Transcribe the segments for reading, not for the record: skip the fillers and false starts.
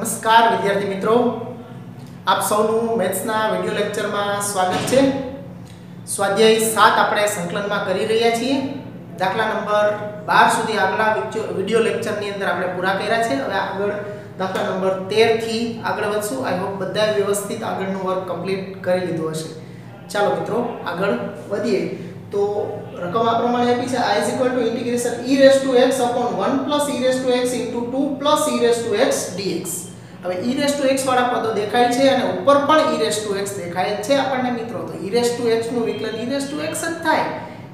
નમસ્કાર વિદ્યાર્થી મિત્રો, આપ સૌનું મેથ્સના વિડિયો લેક્ચરમાં સ્વાગત છે। સ્વાધ્યાય 7 આપણે સંકલનમાં કરી રહ્યા છીએ। દાખલા નંબર 12 સુધી આગલા વિડિયો લેક્ચરની અંદર આપણે પૂરા કર્યા છે। હવે આગળ દાખલા નંબર 13 થી આગળ વધશું। આઈ હોપ બધાએ વ્યવસ્થિત આગળનું વર્ક કમ્પ્લીટ કરી લીધું હશે। ચાલો મિત્રો આગળ વધીએ। તો રકમ આ પ્રમાણે આપી છે I = integration e raised to x upon 1 plus e raised to x into 2 plus e raised to x dx। હવે e raised to x વાળા પદો દેખાય છે અને ઉપર પણ e raised to x દેખાય છે આપણને મિત્રો। તો e raised to x નું વિકલન e raised to x જ થાય,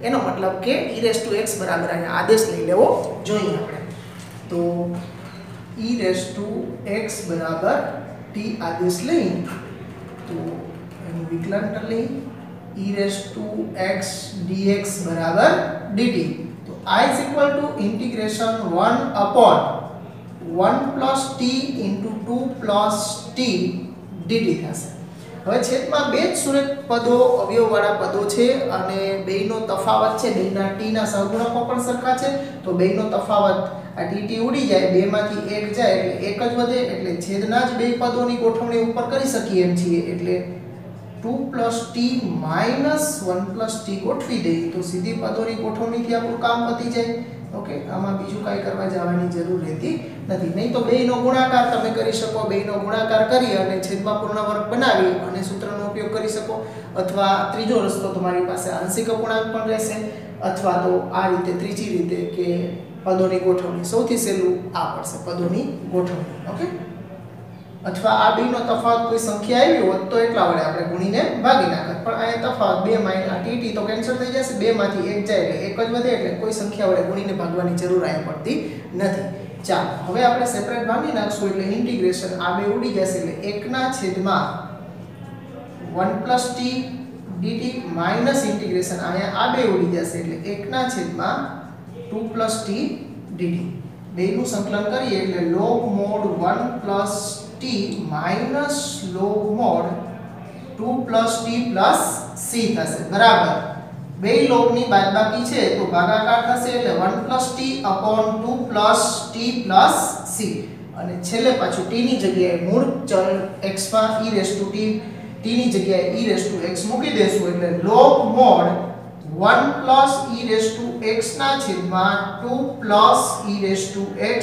એનો મતલબ કે e raised to x બરાબર અહીંયા આદેશ લઈ લેવો જોઈએ આપણે। તો e raised to x બરાબર t આદેશ લઈ તો એનું વિકલન કરી લઈ e raised to x dx बराबर dt। तो I = integration 1 upon 1 plus t into 2 plus t dt થશે। હવે છેદમાં બે જ સુરેખ પદો અવયવવાળા પદો છે અને બેયનો તફાવત છે, બેયના t ના સહગુણકો પણ સરખા છે। તો બેયનો તફાવત આ tt ઉડી જાય, બેમાંથી એક જાય એટલે એક જ વધે, એટલે છેદના જ બે પદોની ગોઠવણી ઉપર કરી શકીએ એમ છીએ। એટલે 2 plus t minus 1 plus t ગોઠવી દઈએ તો સીધી પદોની ગોઠવણીથી આપણું કામ પતી જાય। ઓકે, આમાં બીજું કાંઈ કરવા જવાની જરૂર રહેતી નથી। નહીં તો બેયનો ગુણાકાર તમે કરી શકો, બેયનો ગુણાકાર કરી અને છેદમાં પૂર્ણ વર્ગ બનાવી અને સૂત્રનો ઉપયોગ કરી શકો, અથવા ત્રીજો રસ્તો તમારી પાસે આંશિક અપૂર્ણાંક પણ રહેશે, અથવા તો આ રીતે ત્રીજી રીતે કે પદોની ગોઠવણી। સૌથી સહેલું આ પડશે પદોની ગોઠવણી। ઓકે, અથવા આ બેનો તફાવત કોઈ સંખ્યા આવી હોત તો એટલા વડે આપણે ગુણીને ભાગી નાખત, પણ આ તફાવત 2 - આ tt તો કેન્સલ થઈ જશે, 2 માંથી 1 જાય એટલે એક જ વધે, એટલે કોઈ સંખ્યા વડે ગુણીને ભાગવાની જરૂર અહીંયા પડતી નથી। ચાલો હવે આપણે સેપરેટ ભાગી નાખશું એટલે ઇન્ટિગ્રેશન આ બે ઉડી જશે એટલે 1/t dt માઈનસ ઇન્ટિગ્રેશન અહીંયા આ બે ઉડી જશે એટલે 1/2t dt। બેનું સંકલન કરીએ એટલે log mod 1 + t minus log mod 2 + t + c થશે બરાબર। બે લોગ ની બાદબાકી છે તો ભાગાકાર થશે એટલે 1 + t upon 2 + t + c અને છેલ્લે પાછું t ની જગ્યાએ મૂળ ચલ x માં e raised to t ની જગ્યાએ e raised to x મૂકી દેશું એટલે log mod 1 + e raised to x ના છેદમાં 2 + e raised to x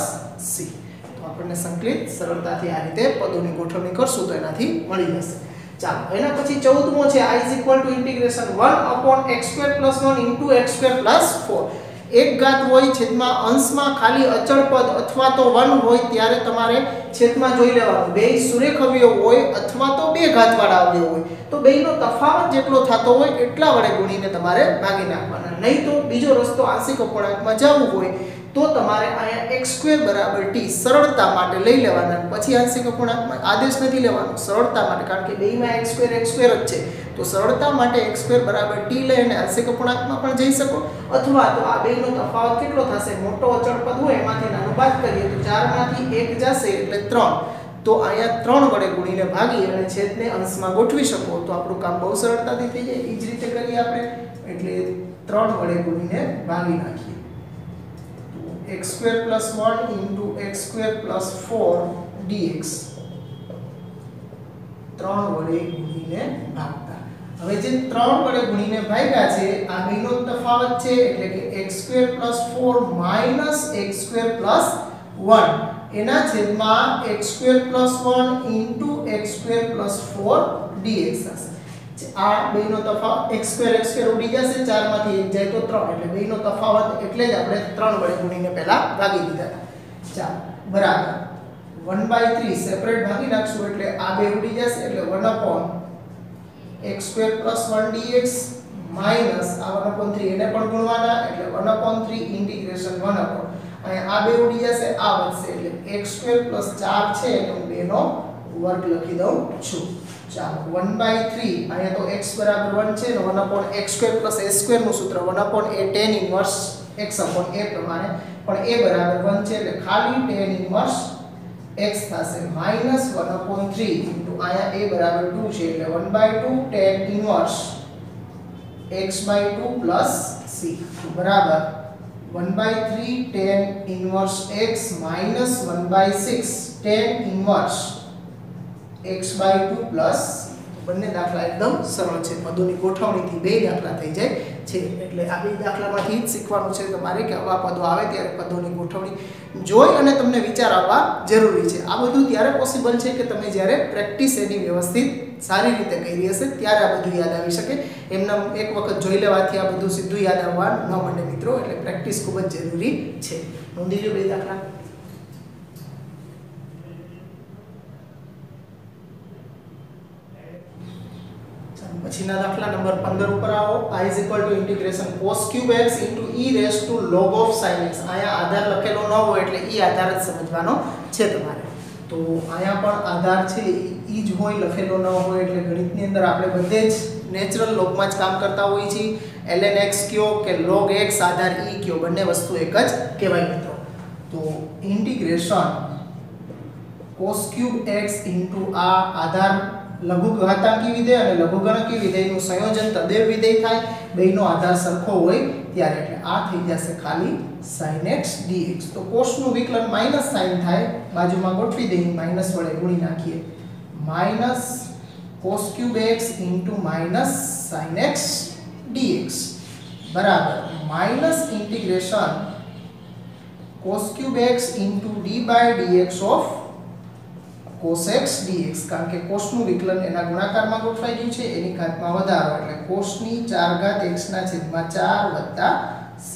+ c। આપણને સંકલિત સરળતાથી આ રીતે પદોની ગોઠવણી કરશું તો એનાથી મળી જશે। ચાલો એના પછી 14મો છે I = integration 1 upon x² + 1 into x² + 4। એક ઘાત હોય છેદમાં અંશમાં ખાલી અચળ પદ અથવા તો 1 હોય ત્યારે તમારે છેદમાં જોઈ લેવાનું, બે સુરેખ અવયવ હોય અથવા તો બે ઘાતવાળા અવયવ હોય તો બેયનો તફાવત જેટલો થતો હોય એટલા વડે ગુણીને તમારે ભાગી નાખવાના। નહીં તો બીજો રસ્તો આંશિક અપૂર્ણાંકમાં જવું હોય તો તમારે અહીંયા x² = t સરળતા માટે લઈ લેવાના, પછી આંશિક અપૂર્ણાંકમાં આદેશ નથી લેવાનો સરળતા માટે, કારણ કે બેયમાં x² જ છે। તો સરળતા માટે x² = t લઈને આંશિક અપૂર્ણાંકમાં પણ જઈ શકો, અથવા તો આ બેયનો તફાવત કેટલો થશે, મોટો અચળ પદ હોય એમાંથી નાનું બાદ કરીએ તો 4 માંથી 1 જશે એટલે 3, તો અહીંયા 3 વડે ગુણીને ભાગી અને છેદને અંશમાં ગોઠવી શકો તો આપણું કામ બહુ સરળતાથી થઈ જાય। એ જ રીતે કરીએ આપણે એટલે 3 વડે ગુણીને ભાગી નાખીએ x² + 1 into x² + 4 dx 3 વડે ગુણીને ભાગતા। હવે જે 3 વડે ગુણીને ભાગ્યા છે આ બેનો તફાવત છે એટલે કે x² + 4 minus x² + 1 એના છેદમાં x² + 1 into x² + 4 dx થશે। આ બેનો તફાવત x² ઉડી જશે, 4 માંથી 1 જાય તો 3 એટલે બેનો તફાવત એટલે જ આપણે 3 વડે ગુણીને પહેલા ભાગી દીધા હતા। ચાલો બરાબર 1/3 સેપરેટ ભાગી નાખશું એટલે આ બે ઉડી જશે એટલે 1/x² + 1 dx માઈનસ આ 1/3 એને પણ ગુણવાના એટલે 1/3 ઇન્ટિગ્રેશન 1 અહીંયા આ બે ઉડી જશે, આ વધશે એટલે x² + 4 છે એટલે હું બેનો વર્ગ લખી દઉં છું। ચાલો 1/3 અહીંયા તો x = 1 છે ને 1/x² + a² નું સૂત્ર 1/a tan inverse x/a પ્રમાણે, પણ a = 1 છે એટલે ખાલી tan inverse x થશે minus 1/3 into અહીંયા a = 2 છે એટલે 1/2 tan inverse x/2 + c બરાબર 1/3 tan inverse x minus 1/6 tan inverse x/2 plus બંને દાખલા એકદમ સરળ છે. પદોની ગોઠવણીથી બે દાખલા થઈ જાય છે. એટલે આ બે દાખલામાંથી જ શીખવાનું છે તમારે કે આવા પદો આવે ત્યારે પદોની ગોઠવણી જોઈ અને તમને વિચાર આવવા જરૂરી છે. આ બધું ત્યારે પોસિબલ છે કે તમે જ્યારે પ્રેક્ટિસ એની વ્યવસ્થિત સારી રીતે કરી હશે ત્યારે આ બધું યાદ આવી શકે. એમને એક વખત જોઈ લેવાથી આ બધું સીધું યાદ આવવા ન માંડે મિત્રો. એટલે પ્રેક્ટિસ ખૂબ જ જરૂરી છે. નોંધી લો બે દાખલા. પછીના દાખલા નંબર 15 ઉપર આવો. I = integration cos cube x * e raised to log of sin x. આયા આધાર લખેલો ન હોય એટલે ઈ આધાર જ સમજવાનો છે તમારે. તો આયા પણ આધાર છે ઈ જ હોય, લખેલો ન હોય. એટલે ગણિતની અંદર આપણે બધે જ નેચરલ લોગમાં જ કામ કરતા હોઈએ છીએ. ln x કયો કે log x આધાર e કયો, બંને વસ્તુ એક જ કહેવાય મિત્રો. તો ઇન્ટિગ્રેશન cos cube x * આ આધાર લઘુઘાતાંકી વિધેય અને લઘુગણકી વિધેયનું સંયોજન તદેવ વિધેય થાય. બેયનો આધાર સરખો હોય ત્યારે. એટલે આ થઈ જશે ખાલી sin x dx. તો cos નું વિકલન માઈનસ sin થાય, બાજુમાં ગોઠવી દઈએ, માઈનસ વડે ગુણી નાખીએ. Minus cos cube x * minus sin x dx બરાબર minus integration cos cube x * d/dx of cos x dx. કારણ કે cos નું વિકલન એના ગુણાકારમાં ગોઠવાઈ ગયું છે, એની ઘાતમાં વધારો. એટલે cos ની 4 x ના છેદમાં 4 c.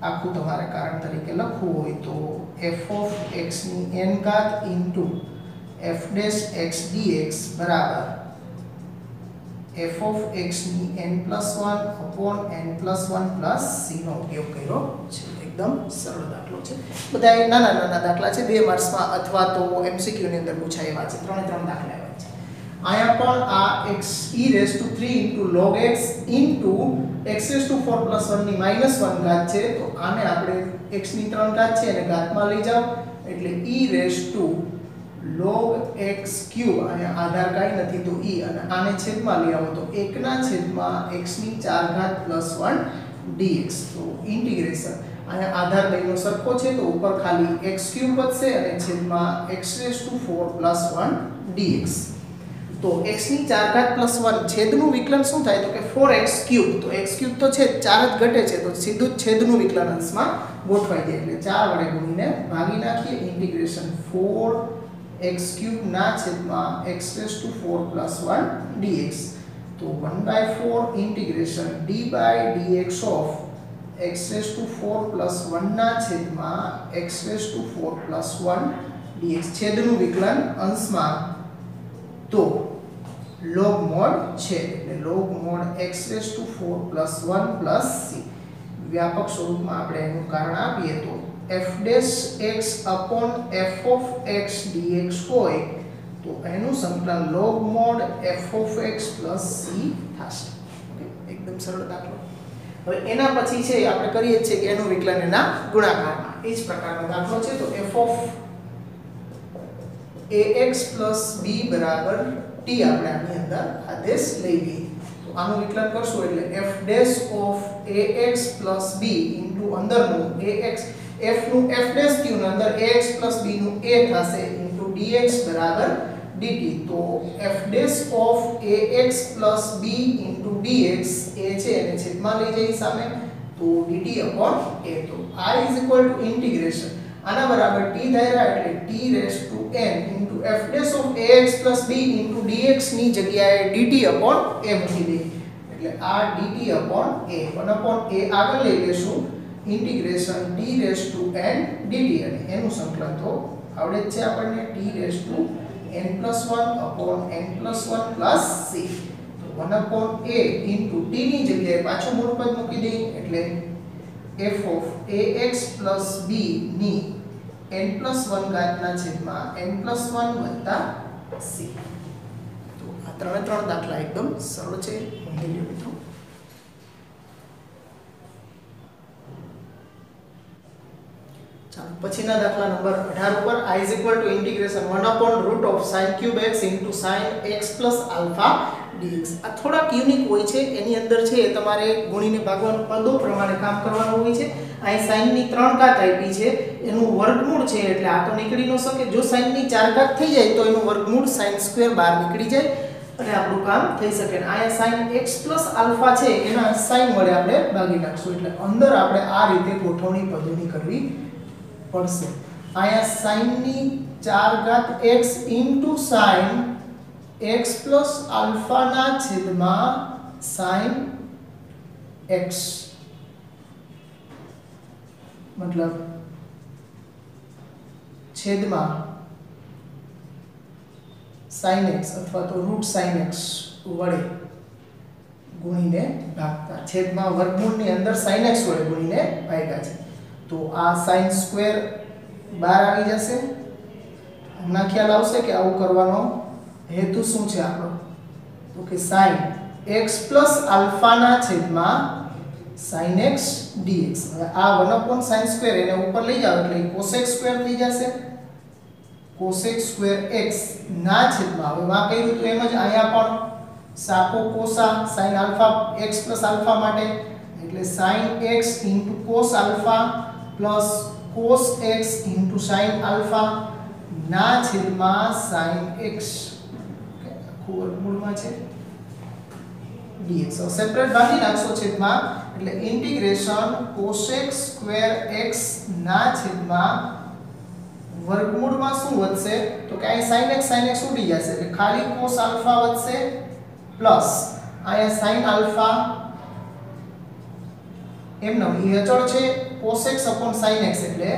આખું તમારે કારણ તરીકે લખવું હોય તો f of x ની n ઘાત f dash x dx બરાબર f of x ની n+1 upon n+1 c નો ઉપયોગ કર્યો છે. એકદમ સરળ દાખલો છે. બધા નાના નાના દાખલા છે, 2 માર્ક્સમાં અથવા તો MCQ ની અંદર પૂછાય એવા છે. 3 દાખલા એવા છે. આયા પણ આ x e⁻³ log x x⁴ + 1 ની -1 ઘાત છે. તો આને આપણે x ની 3 ઘાત છે અને ઘાતમાં લઈ જાવ એટલે e⁻log x³ આયા આધાર કાઈ નથી તો e અને આને છેદમાં લઈ આવો તો 1/x ની 4 ઘાત + 1 dx. તો ઇન્ટિગ્રેશન આયા આધાર બેયનો સરખો છે તો ઉપર ખાલી x³ વધશે અને છેદમાં x⁴ + 1 dx. તો x ની 4 ઘાત + 1 છેદનું વિકલન શું થાય તો કે 4x³. તો x³ તો છે 4 જ ઘટે છે તો સીધું જ છેદનું વિકલન અંશમાં ગોઠવાઈ જાય. એટલે 4 વડે ગુણીને ભાગી નાખીએ. ઇન્ટિગ્રેશન 4x³ ના છેદમાં x⁴ + 1 dx. તો 1/4 ઇન્ટિગ્રેશન d/dx of x⁴ + 1 ના છેદમાં x⁴ + 1 dx. છેદનું વિકલન અંશમાં તો log mod છે એટલે log mod x⁴ + 1 c. વ્યાપક સ્વરૂપમાં આપણે એનું કારણ આપીએ તો f dash x upon f of x dx હોય તો એનું સંકલન log mod f of x + c થશે. ઓકે, એકદમ સરળ દાખલો. હવે એના પછી છે આપણે કરીએ છીએ કે એનું વિકલન એના ગુણાકારમાં. એ જ પ્રકારનો દાખલો છે. તો f of ax + b બરાબર t આપણે આની અંદર આદેશ લઈ લઈએ. તો આનું વિકલન કરશું એટલે f dash of ax + b અંદરનું ax f નું f dash થયું ને અંદર ax + b નું a થશે dx બરાબર dt. તો f dash of ax + b dx એ છે એને છેદમાં લઈ જઈ સામે તો dt / a. તો I = ઇન્ટિગ્રેશન આના બરાબર t ધાર્યા એટલે t⁻n f dash of ax + b dx ની જગ્યાએ dt / a મૂકી દઈએ. એટલે આ dt / a 1/a આગળ લઈ લેશું. ઇન્ટિગ્રેશન t⁻n dt અને એનું સંકલન તો આવડે જ છે આપણને t⁻n+1/n+1 + c. તો 1/a t ની જગ્યાએ પાછું મૂળ પદ મૂકી દઈએ એટલે f of ax + b ની n+1 ઘાતના છેદમાં n+1 + c. તો આ 3 દાખલા એકદમ સરળ છે. નોંધી લો મિત્રો. ચાલો પછીના દાખલા નંબર 18 ઉપર I = integration 1/√sin³ x sin x + α dx આ થોડાક યુનિક હોય છે, એની અંદર છે તમારે ગુણીને ભાગવાનું પદો પ્રમાણે કામ કરવાનું હોય છે. અહીં sin ની 3 ઘાત આપી છે, એનું વર્ગમૂળ છે એટલે આ તો નીકળી ન શકે. જો sin ની 4 ઘાત થઈ જાય તો એનું વર્ગમૂળ sin સ્ક્વેર બહાર નીકળી જાય અને આપણું કામ થઈ શકે. અહીંયા sin x α છે એના sin વડે આપણે ભાગી નાખશું એટલે અંદર આપણે આ રીતે ગોઠવણી પદોની કરવી પડશે. અહીંયા sin ની 4 ઘાત x sin x α ના છેદમાં sin x મતલબ છેદમાં sin x અથવા તો √sin x વડે ગુણીને ભાગતા. છેદમાં વર્ગમૂળની અંદર sin x વડે ગુણીને ભાગ્યા છે તો આ sin સ્ક્વેર બહાર આવી જશે. હમણાં ખ્યાલ આવશે કે આવું કરવાનો હેતુ શું છે આપણો, તો કે sin x α ના છેદમાં sin x dx. હવે આ 1/sin સ્ક્વેર એને ઉપર લઈ જાવ એટલે cosec સ્ક્વેર થઈ જશે. cosec સ્ક્વેર x ના છેદમાં હવે માં કર્યું તો એમ જ અહીંયા પણ સાકો કોસા sin α x α માટે એટલે sin x cos α cos x sin α ના છેદમાં sin x આખું વર્ગમૂળમાં છે dx. સેપરેટ ભાગી નાખશો છેદમાં એટલે ઇન્ટિગ્રેશન cosec સ્ક્વેર x ના છેદમાં વર્ગમૂળમાં શું વધશે તો કે અહીં sin x ઉડી જશે એટલે ખાલી cos α વધશે પ્લસ અહીંયા sin α એમનો એ અચળ છે cos x sin x એટલે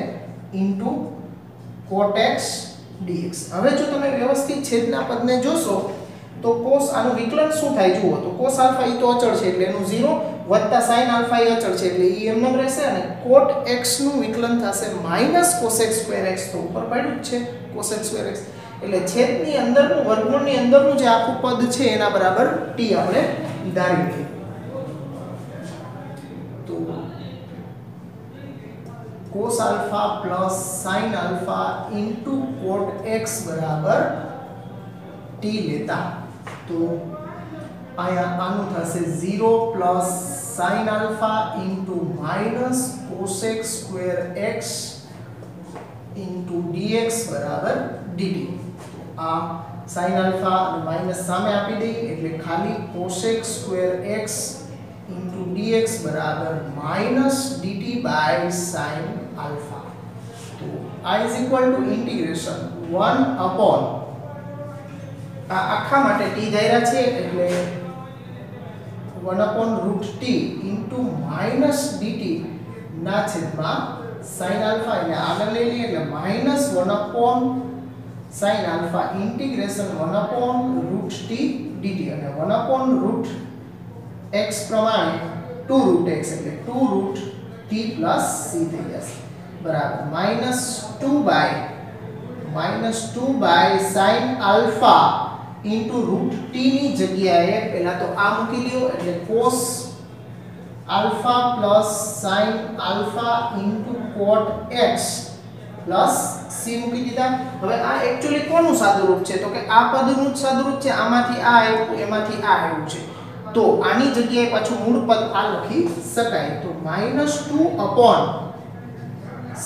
ઇન્ટુ cot x dx. હવે જો તમે વ્યવસ્થિત છેદના પદને જોશો તો cos આનું વિકલન શું થાય જુઓ તો cos α ઈ તો અચળ છે એટલે એનું 0 વત્તા sin α ઈ અચળ છે એટલે ઈ એમનેમ રહેશે અને cot x નું વિકલન થશે -cosec સ્ક્વેર x તો ઉપર પડ્યું જ છે cosec સ્ક્વેર x એટલે છેદની અંદરનું વર્ગમૂળની અંદરનું જે આખું પદ છે એના બરાબર t આપણે ધારી લઈએ. તો cos α sin α cot x બરાબર t લેતા તો અહીંયા આનું થશે 0 sin α cosec square x dx બરાબર dt. આ sin α અને માઈનસ સામે આપી દઈએ એટલે ખાલી cosec સ્ક્વેર x dx બરાબર -dt sin α. તો I is equal to integration 1 upon આ આખા માટે t ધાર્યા છે એટલે 1 upon √t -dt ના છેદમાં sin α એટલે આગળ લઈ લઈએ એટલે -1 upon sin α integration 1 upon √t dt અને 1 upon √x પ્રમાણે 2 √x એટલે 2 √t + c થઈ જશે બરાબર -2 sin α √t ની જગ્યાએ પહેલા તો આ મૂકી લ્યો એટલે cos α sin α cot x c મૂકી દીધા. હવે આ એક્ચ્યુઅલી કોનું સાદુરૂપ છે તો કે આ પદનું જ સાદુરૂપ છે. આમાંથી આ આવ્યું એમાંથી આ આવ્યું છે તો આની જગ્યાએ પાછું મૂળ પદ આ લખી શકાય તો -2 upon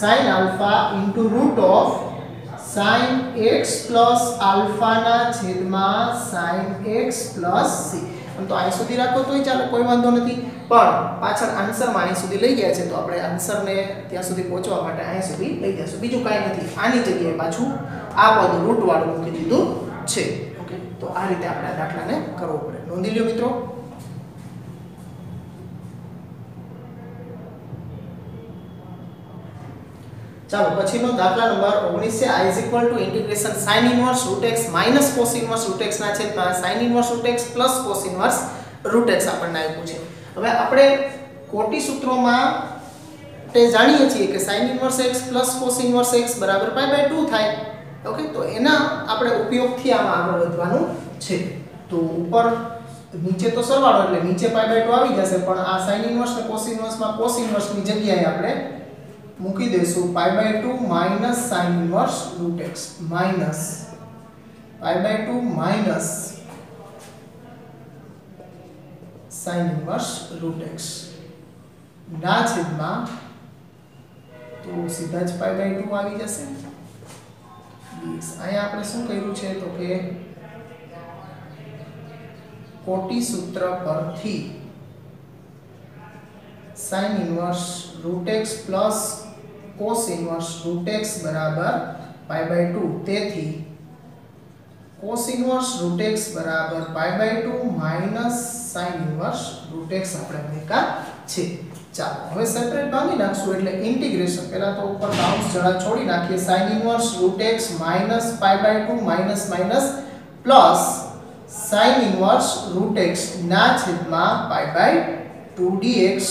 sin α sin x α ના છેદમાં sin x c. આમ તો અહીં સુધી રાખો તોય ચાલે કોઈ વાંધો નથી પણ પાછળ આન્સરમાં અહીં સુધી લઈ ગયા છે તો આપણે આન્સરને ત્યાં સુધી પહોંચવા માટે અહીં સુધી લઈ જશું. બીજું કાંઈ નથી. આની જગ્યાએ પાછું આ પદ રૂટ વાળું મૂકી દીધું છે. ઓકે તો આ રીતે આપણે આ દાખલાને કરવો પડે. નોંધી લ્યો મિત્રો. ચાલો પછીનો દાખલા નંબર 19 છે. I is equal to integration sin inverse √x minus cos inverse √x ના છેદમાં sin inverse √x plus cos inverse √x આપણને આપ્યું છે. હવે આપણે કોટી સૂત્રોમાં તે જાણીએ છીએ કે sin inverse x plus cos inverse x બરાબર π/2 થાય. ઓકે તો એના આપણે ઉપયોગથી આમાં આગળ વધવાનું છે. તો ઉપર નીચે તો સરવાળો એટલે નીચે π/2 આવી જશે પણ આ sin inverse ને cos inverse માં cos inverse ની જગ્યાએ આપણે મૂકી દેશું π/2 minus sin inverse √x minus π/2 minus sin inverse root x ના છેદમાં તો સીધા જ પાઈ બાય 2 આવી જશે dx. અહીંયા આપણે શું કર્યું છે તો કે કોટી સૂત્ર પરથી sin inverse root x plus cos inverse root x બરાબર પાઈ બાય 2. તેથી cos ઇન્વર્સ રૂટ x બરાબર pi by 2 minus sin inverse root x આપણે મૂક્યા છે. ચાલો હવે સેપરેટ ભાગી નાખશું એટલે ઇન્ટિગ્રેશન પહેલા તો ઉપર બાઉન્સ જરા છોડી નાખીએ sin inverse root x minus pi by 2 minus minus plus sin inverse root x ના છેદમાં પાઈ બાય 2 dx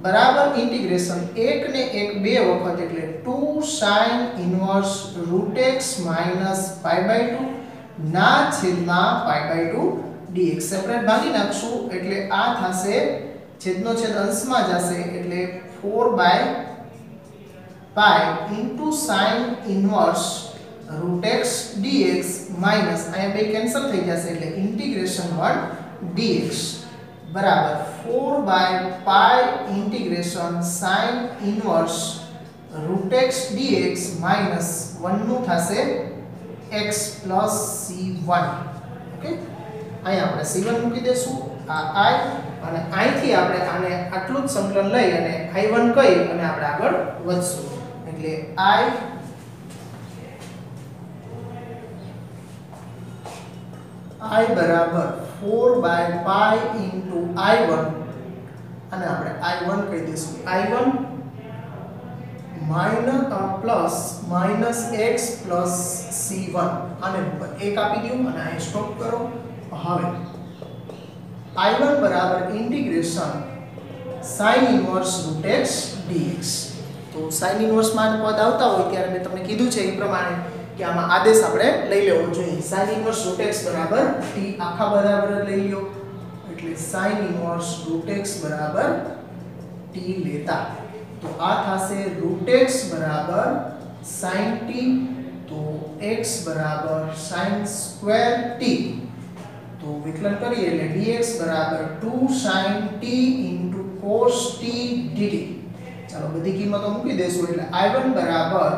બરાબર ઇન્ટિગ્રેશન 1 ને 1 બે વખત એટલે 2 sin inverse root x minus pi by 2 ના છેદમાં પાઈ બાય 2 dx. સેપરેટ ભાગી નાખશું એટલે આ થશે છેદનો છેદ અંશમાં જશે એટલે 4 by pi into sin inverse root x dx માઈનસ અહીંયા બે કેન્સલ થઈ જશે એટલે ઇન્ટિગ્રેશન 1 dx બરાબર 4 by pi integration sin inverse root x dx minus 1 નું થશે x પ્લસ c1. ઓકે અહીંયા આપણે c1 મૂકી દેશું આ i અને અહીંથી આપણે આને આટલું જ સંકલન લઈ અને i1 કહી અને આપણે આગળ વધશું એટલે i બરાબર 4 બાય પાઈ ઇન્ટુ i1 અને આપણે i1 કહી દઈશું i1 plus minus x plus c1 આને ઉપર 1 આપી દઉં અને અહીં સ્ટોપ કરો. હવે i1 બરાબર integration sin inverse root x dx. તો sin ઇન્વર્સ માં પદ આવતા હોય ત્યારે મેં તમને કીધું છે એ પ્રમાણે કે આમાં આદેશ આપણે લઈ લેવો જોઈએ. sin ઇન્વર્સ રૂટ x બરાબર t આખા બરાબર લઈ લ્યો એટલે sin ઇન્વર્સ રૂટ x બરાબર t લેતા તો આ થશે રૂટ x બરાબર sin t તો x બરાબર sin સ્ક્વેર t તો વિકલન કરીએ એટલે dx બરાબર 2 sin t cos t dt. ચાલો બધી કિંમતો મૂકી દેશું એટલે i1 બરાબર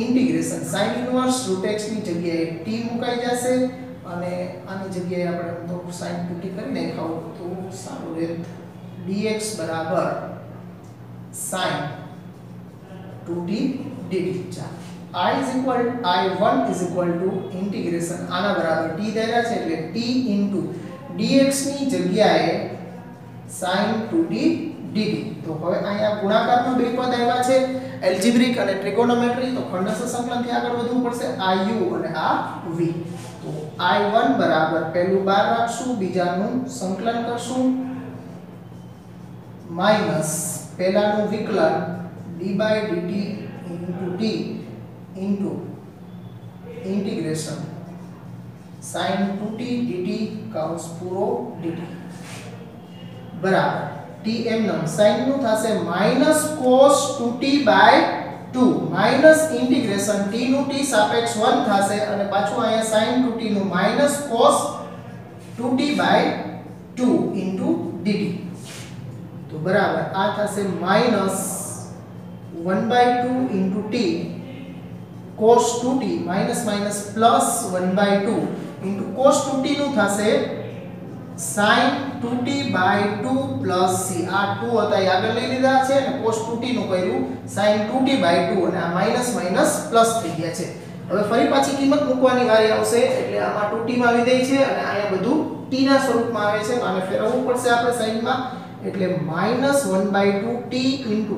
integration sin inverse root x ની જગ્યાએ t મુકાઈ જશે અને આની જગ્યાએ આપણે તો sin 2t કરી નાખાવ તો સારું રહે. dx બરાબર sin 2t dt. ચાલો i1 is equal to integration આના બરાબર t દર્યા છે એટલે t dx ની જગ્યાએ sin 2t dt. તો હવે અહીંયા ગુણાકારમાં બે પદ આવ્યા છે એલ્જિબ્રિક અને ટ્રિગોનોમેટ્રી તો ખંડસ્થ સંકલનથી આગળ વધવું પડશે iu અને આ v. તો i1 બરાબર પહેલું બાર રાખશું બીજાનું સંકલન કરશું માઈનસ પહેલાનું વિકલન d/dt * t into integration sin 2t dt કૌંસ પૂરો dt બરાબર t એમ નામ sin નું થશે minus cos 2t/2 minus integration t નું t સાપેક્ષ 1 થશે અને પાછું અહીંયા sin 2t નું minus cos 2t/2 into dt તો બરાબર આ થશે minus 1/2 into t cos 2t minus minus plus 1/2 into cos 2t નું થશે sin 2t/2 plus c. આ 2 હતા એ આગળ લઈ લીધા છે અને cos 2t નું કર્યું sin 2t/2 અને આ માઈનસ માઈનસ પ્લસ થઈ ગયા છે. હવે ફરી પાછી કિંમત મૂકવાની વારી આવશે એટલે આમાં 2t માં વિધેય છે અને અહીંયા બધું t ના સ્વરૂપમાં આવે છે તો આને ફેરવવું પડશે આપણે sin માં એટલે -1/2 t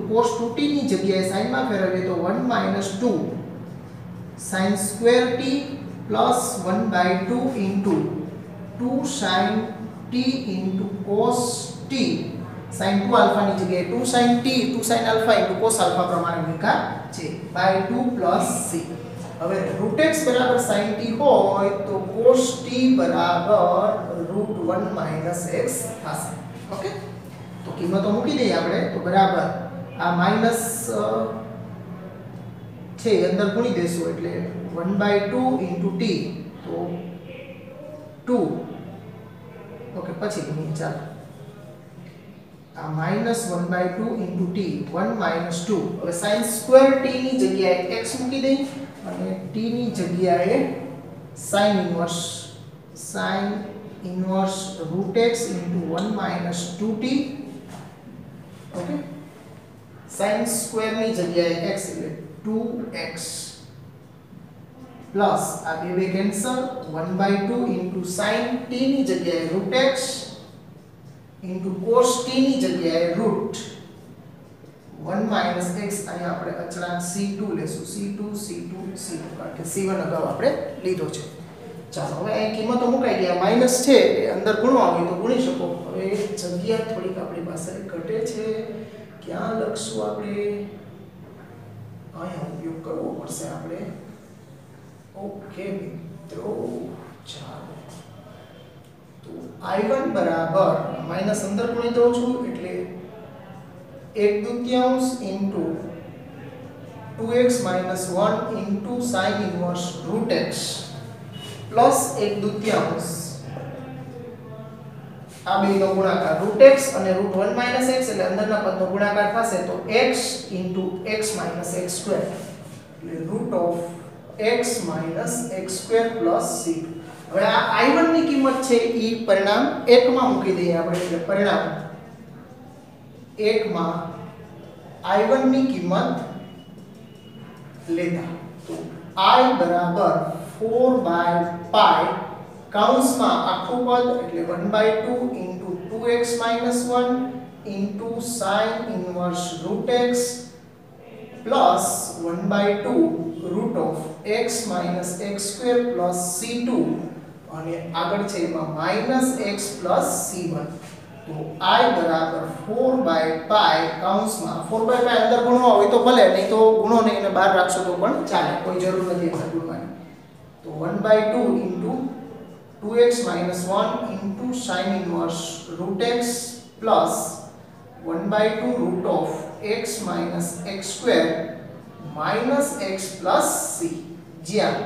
cos 2t ની જગ્યાએ sin માં ફેરવીએ તો 1 - 2 sin square t plus 1/2 2 sin t cos t sin 2 alpha ની જગ્યાએ 2 sin t 2 sin alpha cos alpha પ્રમાણે મૂક્યા છે by 2 plus c. હવે root x બરાબર sin t હોય તો cos t બરાબર √1 - x થશે. ઓકે તો કિંમતો મૂકી દઈએ આપણે તો બરાબર આ માઈનસ છે અંદર ગુણી દેશું એટલે 1/2 t તો 2 ઓકે પછી ગુણીએ ચાલો આ -1/2 * t 1 - 2. હવે sin² t ની જગ્યાએ x મૂકી દઈ અને t ની જગ્યાએ sin inverse √x * 1 - 2t. Okay, sin² ની જગ્યાએ x એટલે 2x પ્લસ આ બે કેન્સલ 1/2 * sin t ની જગ્યાએ √x * cos t ની જગ્યાએ √1 - x. અહીંયા આપણે અચળાંક c2 લેશું, c2 કારણ કે c1 અગાઉ આપણે લીધો છે. ચાલો હવે અહીં કિંમતો મુકાઈ ગયા, માઈનસ છે એ અંદર ગુણવા હોય તો ગુણી શકો. હવે જગ્યા થોડીક આપણી પાસે ઘટે છે, ક્યાં લખશું આપણે? અહીંયા ઉપયોગ કરવો પડશે આપણે. ઓકે મિત્રો, ચાલો તો I1 બરાબર માઈનસ અંદર ગુણી દઉં છું એટલે 1/2 * 2x - 1 * sin inverse √x plus 1/2 આ બેનો ગુણાકાર √x અને √1 - x એટલે અંદરના પદનો ગુણાકાર થશે તો x * x - x², એટલે √x - x² + c2. હવે આ I1 ની કિંમત છે ઈ પરિણામ 1 માં મૂકી દઈએ આપણે, એટલે પરિણામ 1 માં I1 ની કિંમત લેતા તો I બરાબર 4/pi કૌંસમાં આખું પદ એટલે 1/2 * 2x - 1 * sin inverse √x plus 1/2 √x - x² + c2 અને આગળ છે એમાં -x + c1. તો I બરાબર 4/pi કૌંસમાં 4/pi અંદર ગુણવા હોય તો ભલે, નહીં તો ગુણો નહીં અને બહાર રાખશો તો પણ ચાલે, કોઈ જરૂર નથી અંદર ગુણવાની. તો 1/2 * 2x - 1 * sin inverse √x plus 1/2 √x - x² minus x plus c. જ્યાં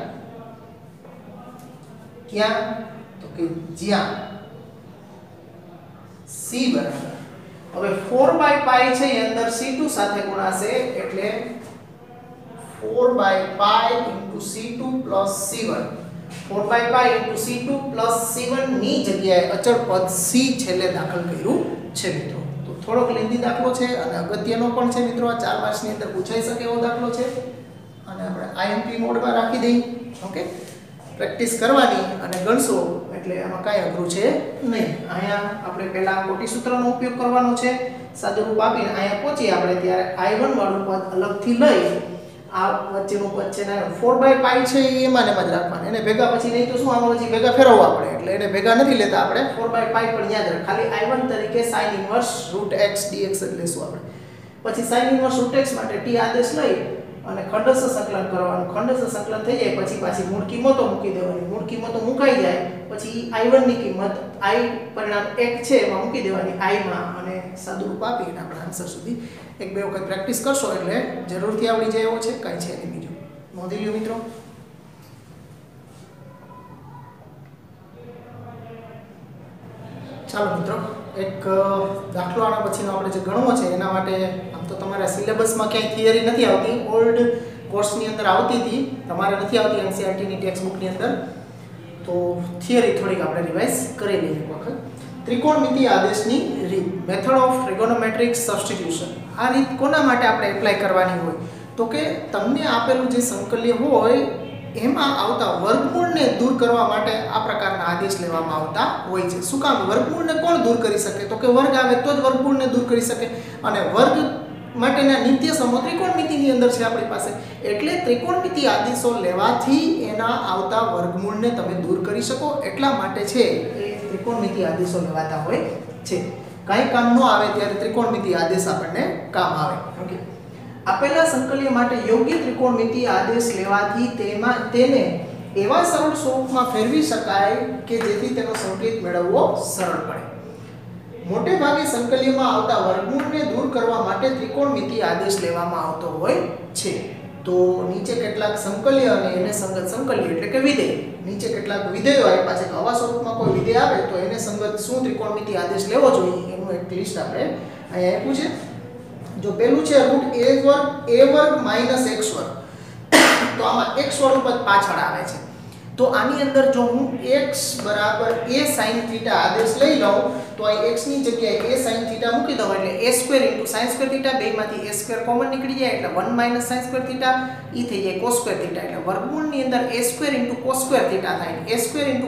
ક્યાં તો કે જ્યાં c બરાબર હવે 4/pi છે એ અંદર c2 સાથે ગુણાશે એટલે 4/pi * c2 plus c1. 4/pi * c2 plus c1 ની જગ્યાએ અચળ પદ c છેલ્લે દાખલ કર્યું છે મિત્રો. તો થોડોક લેન્ધી દાખલો છે અને અગત્યનો પણ છે મિત્રો. આ 4 માર્ક્સની અંદર પૂછાઈ શકે એવો દાખલો છે અને આપણે IMP મોડમાં રાખી દઈએ. ઓકે, પ્રેક્ટિસ કરવાની અને ગણશો એટલે આમાં કાંઈ અઘરું છે નહીં. અહીંયા આપણે પહેલા કોટી સૂત્રનો ઉપયોગ કરવાનો છે. સાદુરૂપ આપીને અહીંયા પહોંચી આપણે ત્યારે I1 વાળું પદ અલગથી લઈ આ વચ્ચેનું પદ છે ને 4/pi છે એમાં ને એમાં જ રાખવાના. એને ભેગા પછી નહીં તો શું આમાં પછી ભેગા ફેરવવા પડે, એટલે એને ભેગા નથી લેતા આપણે. 4/pi પણ યાદ રાખ, ખાલી I1 તરીકે sin inverse √x dx જ લેશું આપણે. પછી sin inverse √x માટે t આદેશ લઈ અને ખંડસ્થ સંકલન કરવાનું. ખંડસ્થ સંકલન થઈ જાય પછી પાછી મૂળ કિંમતો મૂકી દેવાની. મૂળ કિંમતો મુકાઈ જાય પછી I1 ની કિંમત I પરિણામ 1 છે એમાં મૂકી દેવાની I માં અને સાદુરૂપ આપીને આપણે આન્સર સુધી એક બે વખત પ્રેક્ટિસ કરશો એટલે જરૂરથી આવડી જાય એવો છે, કાંઈ છે નહીં બીજું. નોંધી લ્યો મિત્રો. ચાલો મિત્રો, એક દાખલો આના પછીનો આપણે જે ગણવો છે એના માટે આમ તો તમારા સિલેબસમાં ક્યાંય થિયરી નથી આવતી. ઓલ્ડ કોર્સની અંદર આવતી હતી, તમારે નથી આવતી NCERT ની ટેક્સ્ટ બુકની અંદર. તો થિયરી થોડીક આપણે રિવાઇઝ કરી લઈએ એક વખત. ત્રિકોણમિતિ આદેશની રીત, મેથડ ઓફ ટ્રિગોનોમેટ્રિક સબસ્ટિટ્યુશન. આ રીત કોના માટે આપણે એપ્લાય કરવાની હોય તો કે તમને આપેલું જે સંકલ્ય હોય એમાં આવતા વર્ગમૂળને દૂર કરવા માટે આ પ્રકારના આદેશ લેવામાં આવતા હોય છે. શું કામ? વર્ગમૂળને કોણ દૂર કરી શકે તો કે વર્ગ આવે તો જ વર્ગમૂળને દૂર કરી શકે અને વર્ગ માટેના નિત્યસમો ત્રિકોણમિતિની અંદર છે આપણી પાસે. એટલે ત્રિકોણમિતિ આદેશો લેવાથી એના આવતા વર્ગમૂળને તમે દૂર કરી શકો એટલા માટે છે એ ત્રિકોણમિતિ આદેશો લેવાતા હોય છે. કાંઈ કામ ન આવે ત્યારે ત્રિકોણમિતિ આદેશ આપણને કામ આવે. ઓકે, આપેલા સંકલ્ય માટે યોગ્ય ત્રિકોણમિતિ આદેશ લેવાથી તેને એવા સરળ સ્વરૂપમાં ફેરવી શકાય કે જેથી તેનો સંકેત મેળવવો સરળ પડે. મોટે ભાગે સંકલ્યમાં આવતા વર્ગમૂળને દૂર કરવા માટે ત્રિકોણમિતિ આદેશ લેવામાં આવતો હોય છે. તો નીચે કેટલાક સંકલ્ય અને એને સંગત સંકલ્ય એટલે કે વિધેય. નીચે કેટલાક વિધેયો આપ્યા છે. આવા સ્વરૂપમાં કોઈ વિધેય આવે તો એને સંગત શું ત્રિકોણમિતિ આદેશ લેવો જોઈએ એનું એક લિસ્ટ આપણે અહીંયા આપ્યું છે જો પેલું છે √a² માઈનસ x² તો આમાં x વાળું પદ પાછળ આવે છે તો આની અંદર જો હું x બરાબર a sin θ આદેશ લઈ લઉં તો આ x ની જગ્યાએ a sin θ મૂકી દઉં એટલે a² * sin² θ બેમાંથી a² કોમન નીકળી જાય એટલે 1 - sin² θ ઈ થઈ જાય cos² θ એટલે વર્ગમૂળ ની અંદર a² * cos² θ થાય a²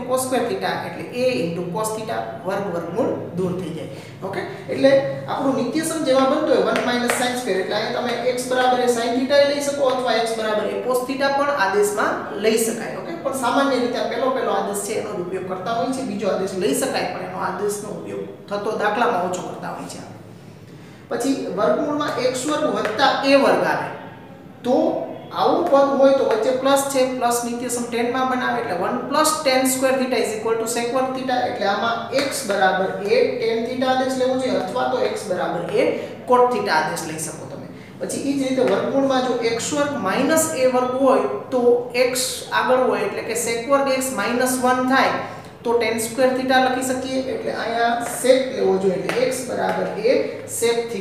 * cos² θ એટલે a * cos θ વર્ગમૂળ દૂર થઈ જાય ઓકે એટલે આપણું નિત્યસમ જેવા બનતો હોય 1 - sin² એટલે અહીં તમે x બરાબર a sin θ લઈ શકો અથવા x બરાબર a cos θ પણ આદેશમાં લઈ શકાય ઓકે પણ સામાન્ય રીતે પેલો આદેશ છે એનો ઉપયોગ કરતા હોય છે બીજો આદેશ લઈ શકાય પણ એનો આદેશનો ઉપયોગ થતો દાખલામાં ઓછો કરતા હોય છે પછી વર્ગમૂળમાં x² + a² આવે તો આવું પદ હોય તો વચ્ચે પ્લસ છે પ્લસ નિત્યસમ 10 માં બનાવે એટલે 1 + tan² θ = sec² θ એટલે આમાં x બરાબર a tan θ આદેશ લેવો જોઈએ અથવા તો x બરાબર a cot θ આદેશ લઈ શકો તમે પછી ઈ જ રીતે વર્ગમૂળમાં જો x² - a² હોય તો x આગળ હોય એટલે કે sec² x - 1 થાય તો tan² θ લખી શકીએ એટલે અહીંયા sec લેવો જોઈએ એટલે x બરાબર a sec θ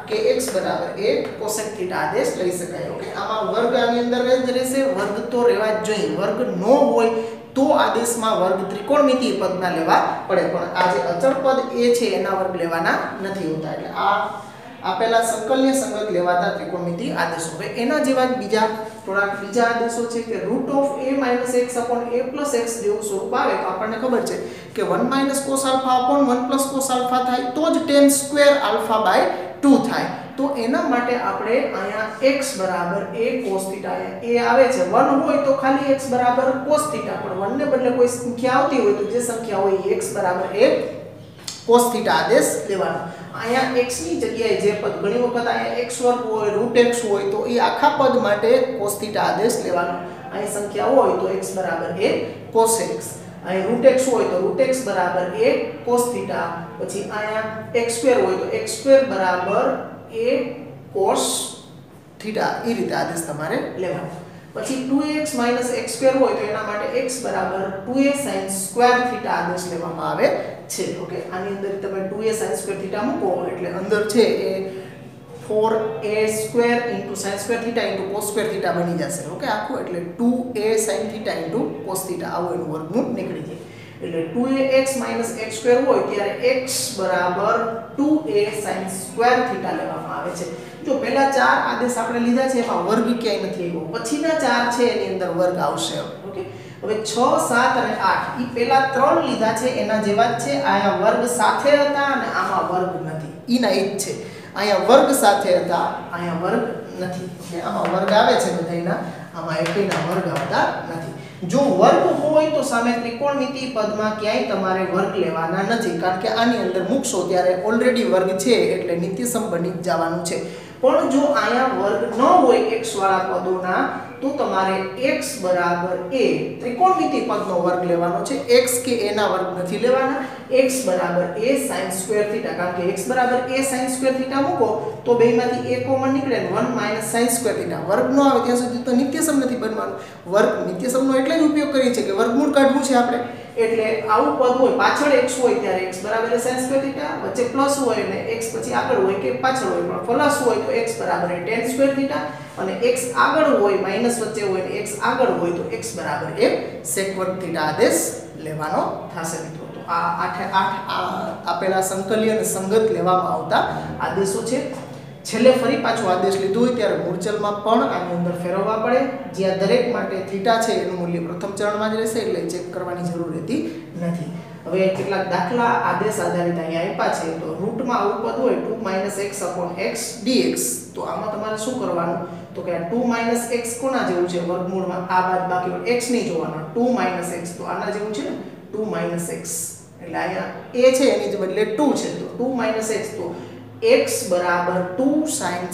કે x બરાબર a cosec θ આદેશ લઈ શકાય ઓકે આમાં વર્ગ આની અંદર જ રહેશે વર્ગ તો રહેવા જ જોઈએ વર્ગ નો હોય તો આદેશમાં વર્ગ ત્રિકોણમિતિય પદના લેવા પડે પણ આ જે અચળ પદ a છે એના વર્ગ લેવાના નથી હોતા એટલે આ આપેલા સંકલનીય સંગત લેવાતા ત્રિકોણમિતિય આદેશો હવે એના જેવા જ થોડાક બીજા આદેશો છે કે √a - x / a + x જેવું સ્વરૂપ આવે તો આપણને ખબર છે કે 1 - cos α / 1 + cos α થાય તો જ tan² α/2 થાય તો એના માટે આપણે અહીંયા x બરાબર a cos θ અહીંયા a આવે છે 1 હોય તો ખાલી x બરાબર cos θ પણ 1 ને બદલે કોઈ સંખ્યા આવતી હોય તો જે સંખ્યા હોય એ x બરાબર a cos θ આદેશ લેવાનો અહીંયા x ની જગ્યાએ જે પદ ઘણી વખત અહીંયા x² હોય √x હોય તો એ આખા પદ માટે cos θ આદેશ લેવાનો અહીં સંખ્યા હોય તો x બરાબર a cos x અહીં √x હોય તો √x બરાબર a cos θ પછી અહીંયા x² હોય તો x² બરાબર a cos θ એ રીતે આદેશ તમારે લેવાનો પછી 2x - x² હોય તો એના માટે x બરાબર 2a sin² θ આદેશ લેવામાં આવે છે ઓકે આની અંદર તમે 2a sin² θ મૂકો એટલે અંદર છે એ 4a² * sin² θ * cos² θ બની જશે ઓકે આખું એટલે 2a sin θ * cos θ આવું એનું વર્ગમૂળ નીકળી જાય એટલે 2ax - x² હોય ત્યારે x બરાબર 2a sin² θ લેવામાં આવે છે જો પહેલા ચાર આદેશ આપણે લીધા છે એમાં વર્ગ ક્યાંય નથી આવ્યો પછીના ચાર છે એની અંદર વર્ગ આવશે ઓકે હવે 6 7 અને 8 ઈ પહેલા ત્રણ લીધા છે એના જેવા જ છે આયા વર્ગ સાથે હતા અને આમાં વર્ગ નથી ઈના ઈ જ છે આયા વર્ગ સાથે હતા આયા વર્ગ નથી ઓકે આમાં વર્ગ આવે છે બધાયના આમાં એકેયના વર્ગ આવતા નથી જો વર્ગ હોય તો સામે ત્રિકોણમિતિય પદમાં ક્યાંય તમારે વર્ગ લેવાના નથી કારણ કે આની અંદર મૂકશો ત્યારે ઓલરેડી વર્ગ છે એટલે નિત્યસમ બની જવાનું છે પણ જો આયા વર્ગ ન હોય x વાળા પદોના તો તમારે x બરાબર a ત્રિકોણમિતિય પદનો વર્ગ લેવાનો છે x કે a ના વર્ગ નથી લેવાના x બરાબર a sin² θ કારણ કે x બરાબર a sin² θ મૂકો તો બેમાંથી a કોમન નીકળે 1 - sin² θ વર્ગ નો આવે ત્યાં સુધી તો નિત્યસમ નથી બનવાનું વર્ગ નિત્યસમનો એટલે જ ઉપયોગ કરીએ છીએ કે વર્ગમૂળ કાઢવું છે આપણે એટલે આવું પદ હોય પાછળ x હોય ત્યારે x બરાબર sin² θ વચ્ચે પ્લસ હોય અને x પછી આગળ હોય કે પાછળ હોય પણ પ્લસ હોય તો x બરાબર tan² θ અને x આગળ હોય માઈનસ વચ્ચે હોય અને x આગળ હોય તો x બરાબર sec² θ આદેશ લેવાનો થશે મિત્રો તો આ 8 આપેલા સંકલિય અને સંગત લેવામાં આવતા આદેશો છે છેલ્લે ફરી પાછો આદેશ લીધો હોય ત્યારે મૂળચલમાં પણ આની અંદર ફેરવવા પડે જ્યાં દરેક માટે θ છે એનું મૂલ્ય પ્રથમ ચરણમાં જ રહેશે એટલે ચેક કરવાની જરૂર રહેતી નથી હવે કેટલાક દાખલા આદેશ આધારિત અહીંયા આપ્યા છે તો રૂટમાં આવું પદ હોય 2 - x / x dx તો આમાં તમારે શું કરવાનું તો કે 2 - x કોના જેવું છે વર્ગમૂળમાં આ બાદ બાકી x નહીં જોવાનો 2 - x તો આના જેવું છે ને 2 - x એટલે અહીંયા a છે એની બદલે 2 છે તો 2 - x તો x બરાબર 2 sin²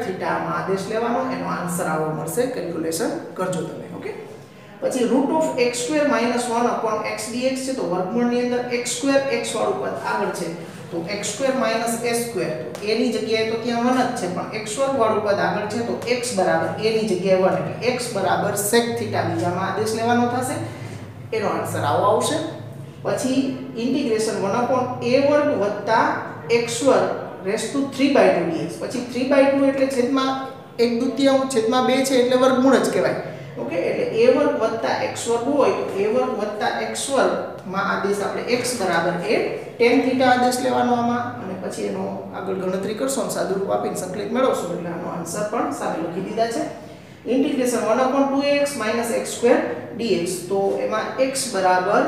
θ માં આદેશ લેવાનો એનો આન્સર આવો મળશે કેલ્ક્યુલેશન કરજો તમે ઓકે પછી √x² - 1 / x dx છે તો વર્ગમૂળની અંદર x² x વાળું પદ આગળ છે તો x² - a² તો a ની જગ્યાએ તો ત્યાં 1 જ છે પણ x² વાળું પદ આગળ છે તો x બરાબર a ની જગ્યાએ 1 એટલે x બરાબર sec θ બીજામાં આદેશ લેવાનો થશે એનો આન્સર આવો આવશે પછી integration 1/a² + x² raise to 3/2 dx. પછી 3/2 એટલે છેદમાં 1/2 છેદમાં 2 છે એટલે વર્ગમૂળ જ કહેવાય. ઓકે, એટલે a વર્ગ વત્તા x વર્ગ હોય તો a વર્ગ વત્તા x વર્ગ માં આદેશ આપણે x બરાબર એ tan θ આદેશ લેવાનો આમાં, અને પછી એનો આગળ ગણતરી કરશો અને સાદુરૂપ આપીને સંકલિત મેળવશો એટલે આનો આન્સર પણ સામે લખી દીધા છે. Integration 1/2x - x² dx. તો એમાં x બરાબર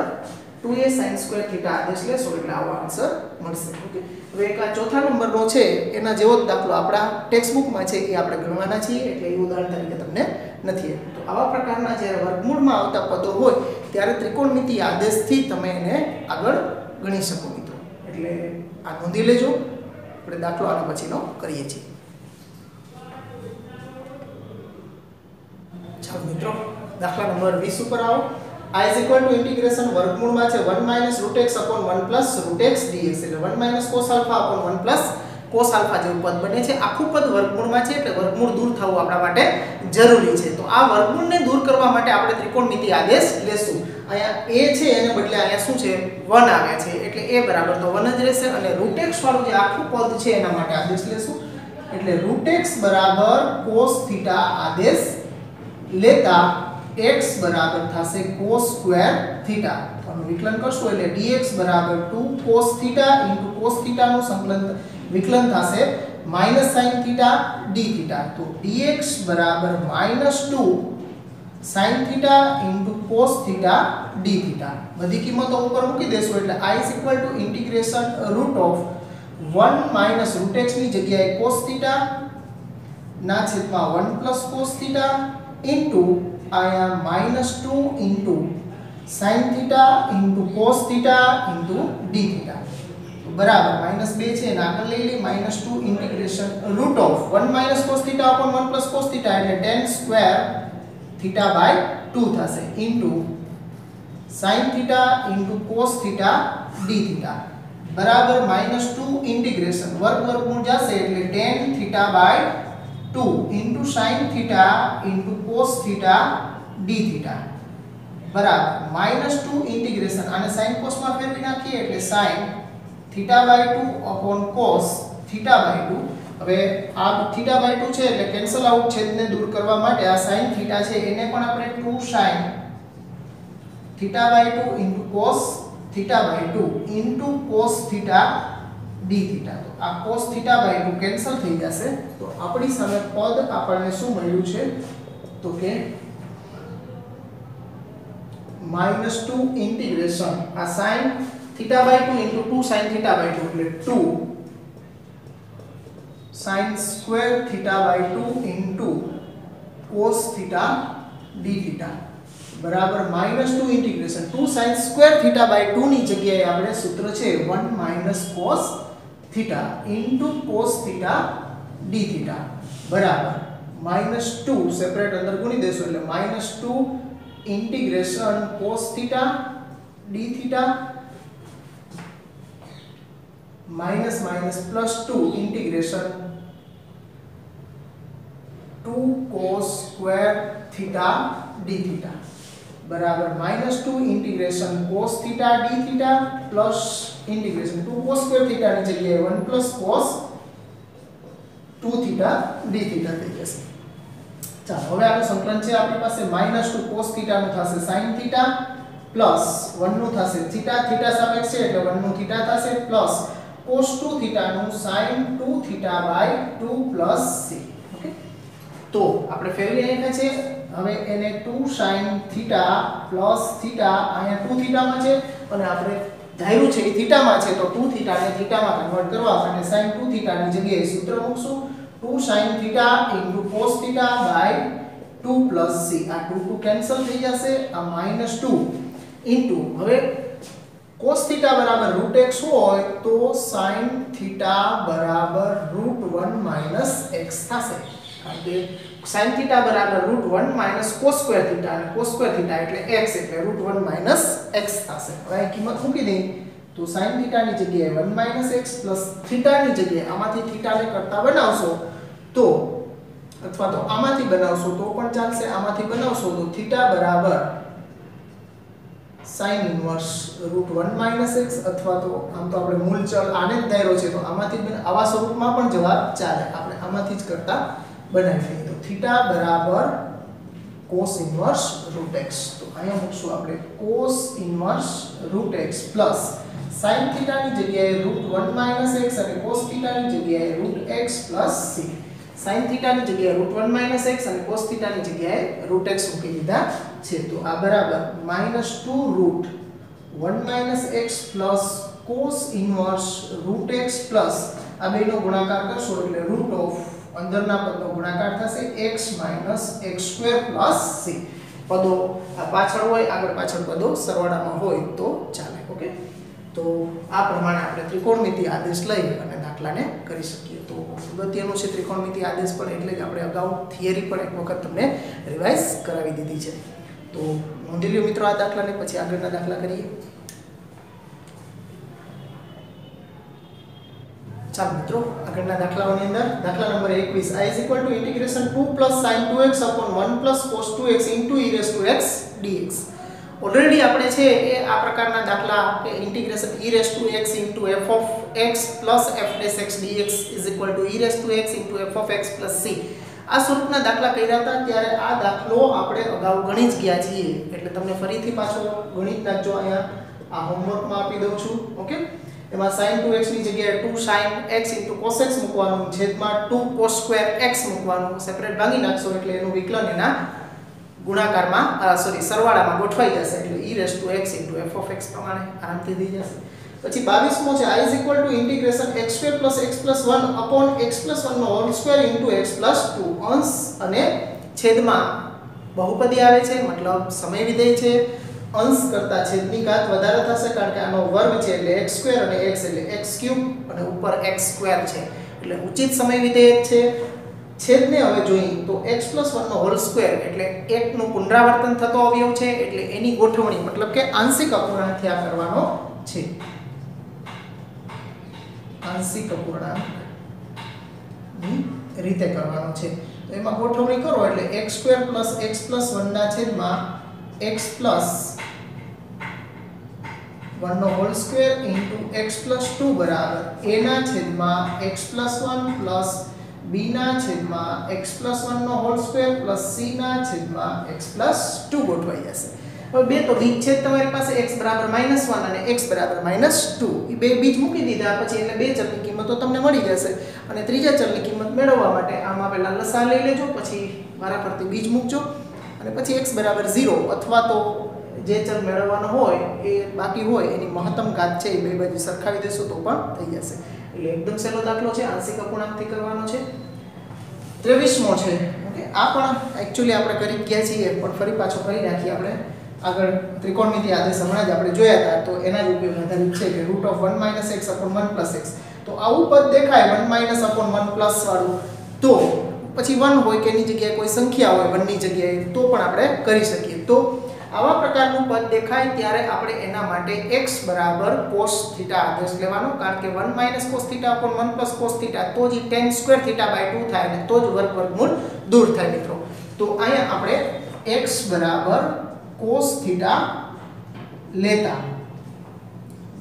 2a sin² θ આદેશ લેશો એટલે આવો આન્સર મળશે. ઓકે, હવે એક આ ચોથા નંબરનો છે એના જેવો જ દાખલો આપણા ટેક્સ્ટ બુકમાં છે એ આપણે ગણવાના છીએ, એટલે એ ઉદાહરણ તરીકે તમને નથી આપ્યું. તો આવા પ્રકારના જ્યારે વર્ગમૂળમાં આવતા પદો હોય ત્યારે ત્રિકોણમિતિ આદેશથી તમે એને આગળ ગણી શકો મિત્રો. એટલે આ નોંધી લેજો. આપણે દાખલો આના પછીનો કરીએ છીએ. ચાલો મિત્રો, દાખલા નંબર 20 ઉપર આવો. I is equal to integration વર્ગમૂળમાં છે 1 - √x upon 1 plus √x dx. એટલે 1 - cos alpha upon 1 plus cos alpha જેવું પદ બને છે. આખું પદ વર્ગમૂળમાં છે એટલે વર્ગમૂળ દૂર થવું આપણા માટે જરૂરી છે. તો આ વર્ગમૂળને દૂર કરવા માટે આપણે ત્રિકોણમિતિ આદેશ લેશું. અહીંયા a છે એને બદલે અહીંયા શું છે 1 આવ્યા છે એટલે a બરાબર તો 1 જ રહેશે, અને √x વાળું જે આખું પદ છે એના માટે આદેશ લેશું. એટલે √x બરાબર cos θ આદેશ લેતા x બરાબર થશે cos² θ. તો આનું વિકલન કરશો એટલે dx બરાબર 2 cos θ * cos θ નું સંકલન વિકલન થશે -sin θ dθ. તો dx બરાબર -2 sin θ * cos θ dθ. બધી કિંમતો ઉપર મૂકી દેશો એટલે I is equal to integration √1 - √x ની જગ્યાએ cos θ ના છેદમાં 1 plus cos θ into આયા -2 sin θ cos θ dθ. તો બરાબર -2 છે એને આગળ લઈ લઈ -2 integration √1 - cos θ upon 1 plus cos θ એટલે tan સ્ક્વેર θ/2 થશે into sin θ cos θ dθ બરાબર -2 ઇન્ટિગ્રેશન વર્ગમૂળ જશે એટલે tan θ/2 into sin θ cos θ dθ બરાબર -2 ઇન્ટિગ્રેશન આને sin cos માં ફેરવી નાખીએ એટલે sin θ/2 upon cos θ/2. હવે આ θ/2 છે એટલે કેન્સલ આઉટ છેદને દૂર કરવા માટે આ sin θ છે એને પણ આપણે 2 sin θ/2 into cos θ/2 into cos θ dθ. તો આ cos θ/2 કેન્સલ થઈ જશે. તો આપણી સામે પદ આપણને શું મળ્યું છે તો કે -2 ઇન્ટિગ્રેશન આ sin θ/2 into 2 sin θ/2 એટલે 2 sin² θ/2 into cos θ dθ બરાબર -2 ઇન્ટિગ્રેશન 2 sin² θ/2 ની જગ્યાએ આપણે સૂત્ર છે 1 - cos θ into cos θ dθ બરાબર -2 સેપરેટ અંદર ગુણી દેશો એટલે -2 integration cos θ dθ +2 integration 2 cos² θ dθ બરાબર -2 integration cos θ dθ plus integration 2 cos² θ ની જગ્યાએ 1 plus cos 2 θ dθ થઈ જશે. ચાલો હવે આનું સંકલન છે આપણી પાસે -2 cos θ નું થશે sin θ પ્લસ 1 નું થશે θ સાપેક્ષ છે એટલે 1 નું θ થશે પ્લસ cos 2 θ નું sin 2 θ/2 પ્લસ c. ઓકે, તો આપણે ફેરવી નાખ્યા છે. હવે એને 2 sin θ પ્લસ θ અહીંયા 2 θ માં છે અને આપણે ધાર્યું છે એ θ માં છે તો 2 θ ને θ માં કન્વર્ટ કરવા માટે sin 2 θ ની જગ્યાએ સૂત્ર મૂકશું 2 sin θ cos θ/2 plus c. આ 2 કેન્સલ થઈ જશે. આ -2 into હવે cos θ બરાબર √x હોય તો sin θ બરાબર √1 - x થશે. કારણ કે sin θ બરાબર √1 - cos² θ અને cos² θ એટલે x એટલે √1 - x થશે. હવે આ કિંમત મૂકી દઈએ તો sin θ ની જગ્યાએ 1 - x પ્લસ θ ની જગ્યાએ આમાંથી θ ને કરતા બનાવશો તો અથવા તો આમાંથી બનાવશો તો પણ ચાલશે, આમાંથી બનાવશો તો θ બરાબર sin ઇન્વર્સ √1 - x અથવા તો આમ તો આપણે મૂળ ચલ આને જ ધાર્યો છે તો આમાંથી આવા સ્વરૂપમાં પણ જવાબ ચાલે. આપણે આમાંથી જ કરતા બનાવી લઈએ. તો થીટા બરાબર cos ઇન્વર્સ √x. તો અહીંયા મૂકશું આપણે cos inverse √x plus sin theta ની જગ્યાએ √1 - x અને cos થીટા ની જગ્યાએ √x + c. sin થીટા ની જગ્યાએ √1 - x અને cos થીટા ની જગ્યાએ √x મૂકી દીધા છે. તો આ બરાબર -2√1 - x plus cos inverse √x plus આ બેનો ગુણાકાર કરશો એટલે રૂટ ઓફ અંદરના પદનો ગુણાકાર થશે x - x² + c. પદો આ પાછળ હોય આગળ પાછળ પદો સરવાળામાં હોય તો ચાલે. ઓકે, તો આ પ્રમાણે આપણે ત્રિકોણમિતિ આદેશ લઈ અને દાખલાને કરી શકીએ. તો અગત્યનું છે ત્રિકોણમિતિ આદેશ પણ, એટલે કે આપણે અગાઉ થિયરી પણ એક વખત તમને રિવાઇઝ કરાવી દીધી છે. તો નોંધી લ્યો મિત્રો આ દાખલાને, પછી આગળના દાખલા કરીએ. ચાલો મિત્રો આગળના દાખલાઓની અંદર દાખલા number 21 i = (2 + sin 2x / 1 + cos 2x * ex dx. Already આપણે છે એ આ પ્રકારના દાખલા કે integration e⁻x f(x + f'(x dx) = e⁻x f(x + c) આ સ્વરૂપના દાખલા કર્યા હતા. ત્યારે આ દાખલો આપણે અગાઉ ગણી જ ગયા છીએ, એટલે તમને ફરીથી પાછો ગણિત નાખજો. અહીંયા આ હોમવર્કમાં આપી દઉં છું. ઓકે, એમાં sin 2x ની જગ્યાએ 2 sin x * cos x મૂકવાનું, છેદમાં 2 cos²x મૂકવાનું. સેપરેટ ભાગી નાખશો એટલે એનું વિકલન એના ગુણાકારમાં સરવાળામાં ગોઠવાઈ જશે, એટલે e⁻x f(x) પ્રમાણે આરામથી થઈ જશે. પછી 22મો છે i = (x² + x + 1 / x + 1/2 * x + 2. અંશ અને છેદમાં બહુપદી આવે છે, મતલબ સમય વિધેય છે. અંશ કરતા છેદની ઘાત વધારે થશે કારણ કે આનો વર્ગ છે એટલે x² અને x એટલે x³ અને ઉપર x² છે, એટલે ઉચિત સમય વિધેય છે. છેદને હવે જોઈએ તો x + 1/2 એટલે 1 નું પુનરાવર્તન થતો અવયવ છે, એટલે એની ગોઠવણી મતલબ કે આંશિક અપૂર્ણાંક થયા કરવાનો છે. આંશિક અપૂર્ણાંક ની રીતે કરવાનો છે. તો એમાં ગોઠવણી કરો એટલે x² + x + 1 ના છેદમાં x + 1/2 * x + 2 બરાબર a ના છેદમાં x + 1 પ્લસ b ના છેદમાં x + 1/2 + c ના છેદમાં x + 2 ગોઠવાઈ જશે. હવે બે તો બીજ છે તમારી પાસે x = -1 અને x = -2. એ બે બીજ મૂકી દીધા પછી એટલે બે ચલની કિંમતો તમને મળી જશે. અને ત્રીજા ચલની કિંમત મેળવવા માટે આમાં પહેલા લસા લઈ લેજો, પછી વારાફરતી બીજ મૂકજો અને પછી x = 0 અથવા તો જે ચલ મેળવવાનો હોય એ બાકી હોય એની મહત્તમ ઘાત છે એ બે બાજુ સરખાવી દેશો તો પણ થઈ જશે. એટલે એકદમ સહેલો દાખલો છે, આંશિક અપૂર્ણાંકથી કરવાનો છે. 23મો છે. ઓકે, આ પણ એક્ચ્યુઅલી આપણે કરી ગયા છીએ પણ ફરી પાછો કરી નાખીએ. આપણે આગળ ત્રિકોણમિતિ આદેશ હમણાં જ આપણે જોયા હતા તો એના જ ઉપયોગ આધારિત છે કે √1 - x / 1 + x. તો આવું પદ દેખાય 1 - / 1 + વાળું, તો પછી 1 હોય કે એની જગ્યાએ કોઈ સંખ્યા હોય 1 ની જગ્યાએ તો પણ આપણે કરી શકીએ. તો આવા પ્રકારનું પદ દેખાય ત્યારે આપણે એના માટે x = cos θ આદેશ લેવાનો, કારણ કે 1 - cos θ / 1 + cos θ તો જ tan² θ/2 થાય અને તો જ વર્ગમૂળ દૂર થાય મિત્રો. તો અહીંયા આપણે x = cos θ લેતા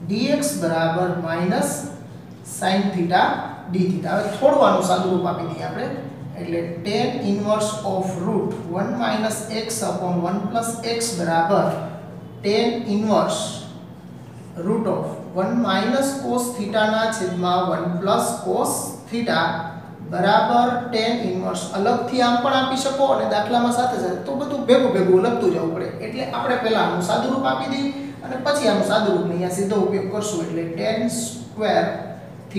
dx = sin θ dθ. હવે થોડું આનું સાદુરૂપ આપી દઈએ આપણે, એટલે tan inverse of √1 - x / 1 + x બરાબર tan ઇન્વર્સ √1 - cos θ ના છેદમાં 1 + cos θ બરાબર tan ઇન્વર્સ. અલગથી આમ પણ આપી શકો અને દાખલામાં સાથે સાથે તો બધું ભેગું લખતું જવું પડે, એટલે આપણે પહેલા આનું સાદુરૂપ આપી દઈએ અને પછી આનું સાદુરૂપનો અહીંયા સીધો ઉપયોગ કરશું, એટલે tan² θ/2.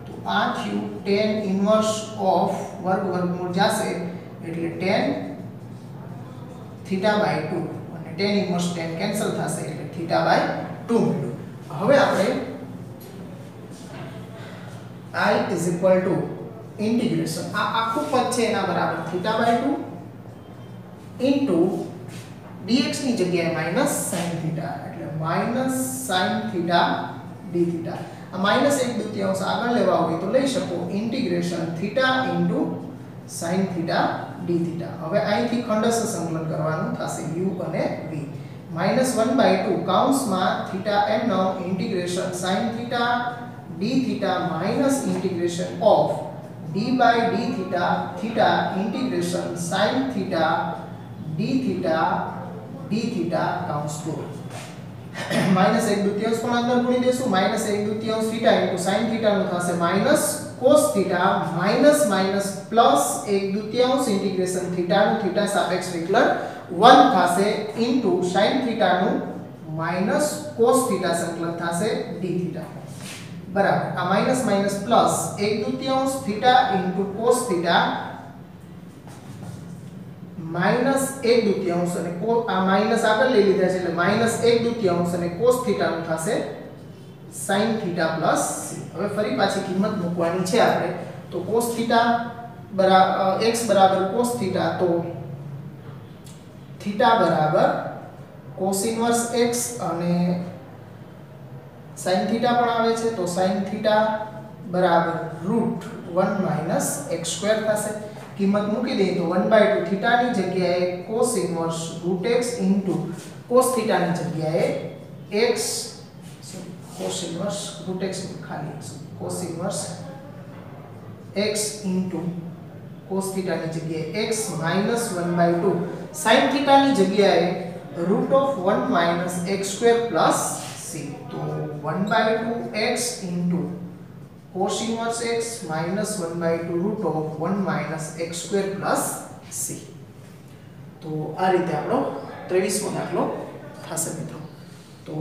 તો આ થયું tan ઇન્વર્સ ઓફ વર્ગમૂળ જશે એટલે tan θ/2 અને tan ઇન્વર્સ tan કેન્સલ થશે એટલે θ/2 મળ્યું. હવે આપણે i = ઇન્ટિગ્રેશન આ આખું પદ છે એના બરાબર θ/2 dx ની જગ્યાએ -sin θ એટલે -sin θ dθ. આ -1/2 આગળ લેવા હોય તો લઈ શકો ઇન્ટિગ્રેશન θ sin θ dθ. હવે અહીંથી ખંડસ્થ સંકલન કરવાનું થશે u અને v. -1/2 કૌંસમાં થીટા m નો integration sin theta d theta minus integration of d/d theta theta integration sin theta d theta d theta કૌંસ પૂરો -1/2 પણ અંદર ગુણી દેશું -1/2 થીટા ઇન્ટુ sin થીટા નું થશે minus cos theta minus minus plus 1/2 integration theta નું theta સાપેક્ષ વિકલન 1 થશે ઇન્ટુ sin થીટા નું માઈનસ cos થીટા સંકલન થશે d થીટા બરાબર આ minus minus plus 1/2 theta into cos theta minus 1/2 અને આ માઈનસ આગળ લઈ લીધા છે એટલે માઈનસ 1/2 અને cos થીટા નું થશે sin થીટા પ્લસ c હવે ફરી પાછી કિંમત મૂકવાની છે આપણે તો cos થીટા બરાબર x બરાબર cos થીટા તો થીટા બરાબર cos ઇન્વર્સ x અને sin થીટા પણ આવે છે તો sin થીટા બરાબર √1 - x² થશે કિંમત મૂકી દઈએ તો 1/2 થીટા ની જગ્યાએ cos inverse √x cos theta ની જગ્યાએ x cos ઇન્વર્સ √x ખાલી cos inverse x cos theta ની જગ્યાએ x -1/2 sin થીટા ની જગ્યાએ √1 - x² c તો 1/2 x cos inverse x -1/2 √1 - x² c તો આ રીતે આપણો 23મો દાખલો થશે મિત્રો તો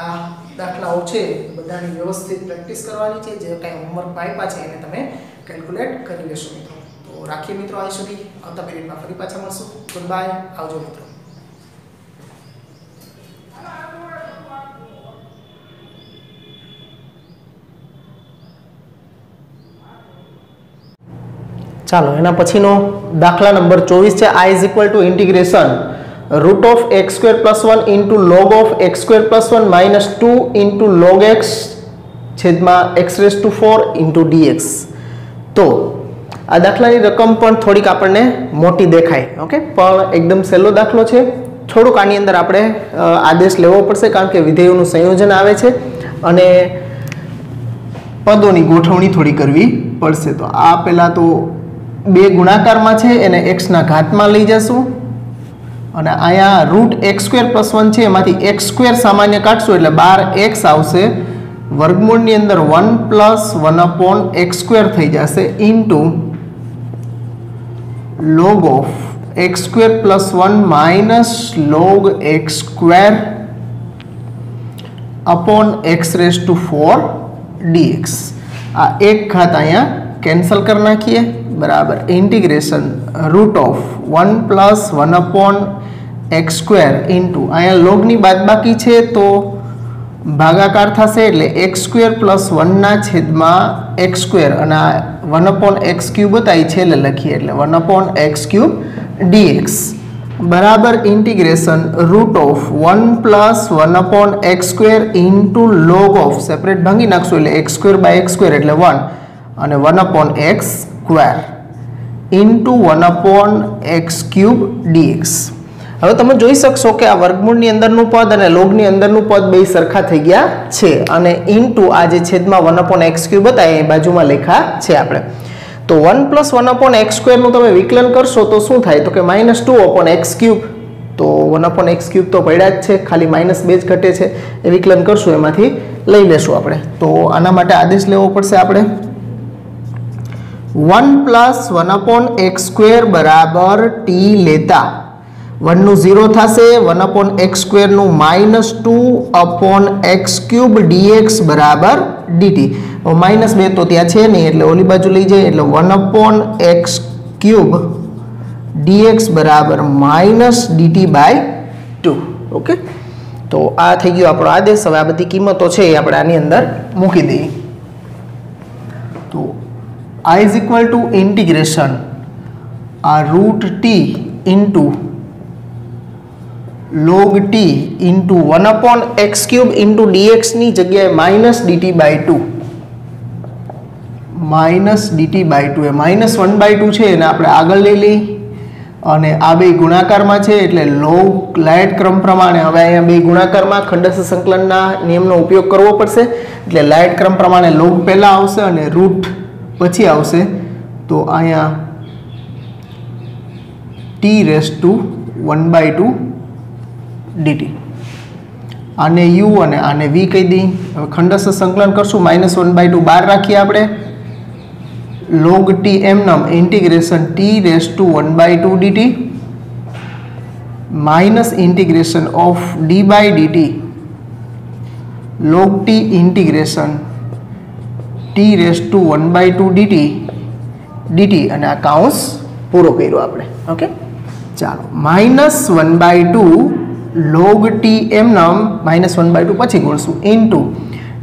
આ દાખલાઓ છે બધાની વ્યવસ્થિત પ્રેક્ટિસ કરવાની છે જે કાંઈ હોમવર્ક આપ્યા છે એને તમે કેલ્ક્યુલેટ કરી લેશો મિત્રો તો રાખીએ મિત્રો અહીં સુધી આવતા પીરિયડમાં ફરી પાછા મળશું ગુડ બાય આવજો મિત્રો ચાલો એના પછીનો દાખલા નંબર 24 છે I = integration √x² + 1 * log of x² + 1 - 2 * log x છેદમાં x⁴ * dx તો આ દાખલાની રકમ પણ થોડીક આપણને મોટી દેખાય ઓકે પણ એકદમ સહેલો દાખલો છે થોડુંક આની અંદર આપણે આદેશ લેવો પડશે કારણ કે વિધેયોનું સંયોજન આવે છે અને પદોની ગોઠવણી થોડી કરવી પડશે તો આ પહેલા તો બે ગુણાકારમાં છે એને x ના ઘાતમાં લઈ જશું અને અહીંયા √x² + 1 છે એમાંથી x² સામાન્ય કાઢશું એટલે 12x આવશે વર્ગમૂળની અંદર 1 + 1/x² થઈ જશે into log of x² + 1 - log x² x⁴ dx આ એક ઘાત અહીંયા કેન્સલ કરી નાખીએ બરાબર ઇન્ટિગ્રેશન √1 + 1/x² ઇન્ટુ અહીંયા લોગની બાદબાકી છે તો ભાગાકાર થશે એટલે x² + 1 ના છેદમાં x² અને આ 1/x³ બતાવી છે એટલે લખીએ એટલે 1/x³ dx બરાબર integration √1 + 1/x² into log of separate ભાંગી નાખશું એટલે x²/x² એટલે 1 અને 1/x² ઇન્ટુ 1/x³ dx હવે તમે જોઈ શકશો કે આ વર્ગમૂળની અંદરનું પદ અને લોગની અંદરનું પદ બે સરખા થઈ ગયા છે અને ઇન્ટુ આ જે છેદમાં 1/x³ બતાવે એ બાજુમાં લખ્યા છે આપણે તો 1 + 1/x² નું તમે વિકલન કરશો તો શું થાય તો કે -2/x³ તો 1/x³ તો પડ્યા જ છે ખાલી -2 જ ઘટે છે એ વિકલન કરશું એમાંથી લઈ લેશું આપણે તો આના માટે આદેશ લેવો પડશે આપણે 1 + 1/x² બરાબર t લેતા 1 નું 0 થશે 1/x² નું -2/x³ dx બરાબર dt -2 તો ત્યાં છે નહીં એટલે ઓલી બાજુ લઈ જાય એટલે 1/x³ dx બરાબર -dt/2 ઓકે તો આ થઈ ગયો આપણો આદેશ હવે આ બધી કિંમતો છે એ આપણે આની અંદર મૂકી દઈએ તો I = ઇન્ટિગ્રેશન આ √t into log t into 1/x³ dx ની જગ્યાએ -dt/2 -dt/2 એ -1/2 છે એને આપણે આગળ લઈ લઈ અને આ બે ગુણાકારમાં છે એટલે લોગ લાયટ ક્રમ પ્રમાણે હવે અહીંયા બે ગુણાકારમાં ખંડસ્થ સંકલનના નિયમનો ઉપયોગ કરવો પડશે એટલે લાયટ ક્રમ પ્રમાણે લોગ પહેલાં આવશે અને રૂટ પછી આવશે તો અહીંયા t⁻² dt આને u અને આને v કહી દઈ. હવે ખંડસ્થ સંકલન કરશું -1/2 બહાર રાખીએ આપણે log t એમનામ integration t⁻² dt minus integration of d/dt log t integration t⁻² dt અને આ કૌંસ પૂરો કર્યો આપણે. ઓકે ચાલો -1/2 log t એમનામ -1/2 પછી ગુણશું ઇન્ટુ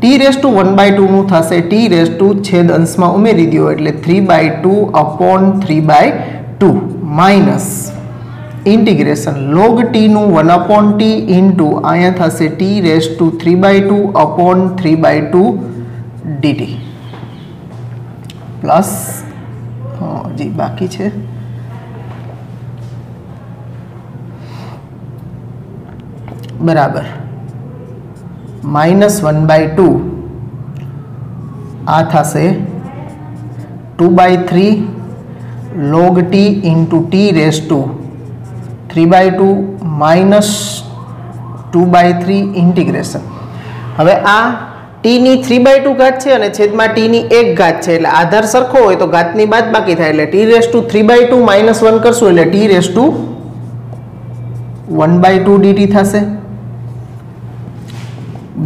t⁻² નું થશે t⁻છેદ અંશમાં ઉમેરી દો એટલે 3/2/3/2 માઇનસ ઇન્ટિગ્રેશન log t નું 1/t ઇન્ટુ અહીંયા થશે t⁻³ dt પ્લસ જી બાકી છે બરાબર -1/2 આ થશે 2/3 log t into t⁻³ minus 2/3 integration. હવે આ t ની 3/2 ઘાત છે અને છેદમાં t ની 1 ઘાત છે એટલે આધાર સરખો હોય તો ઘાતની બાદ બાકી થાય એટલે t⁻³ -1 કરશું એટલે t⁻² dt થશે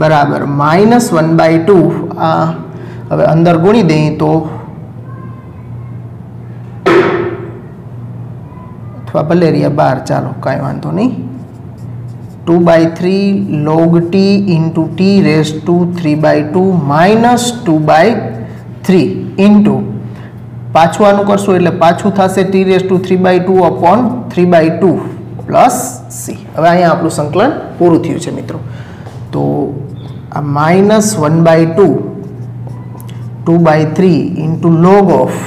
બરાબર -1/2 આ હવે અંદર ગુણી દઈએ તો અથવા ભલે રહ્યા 12 ચાલો કાંઈ વાંધો નહીં 2/3 log t into t⁻³ minus 2/3 into પાછું આનું કરશું એટલે પાછું થશે t⁻³ પ્લસ c. હવે અહીંયા આપણું સંકલન પૂરું થયું છે મિત્રો. તો આ -1/2 2/3 into log of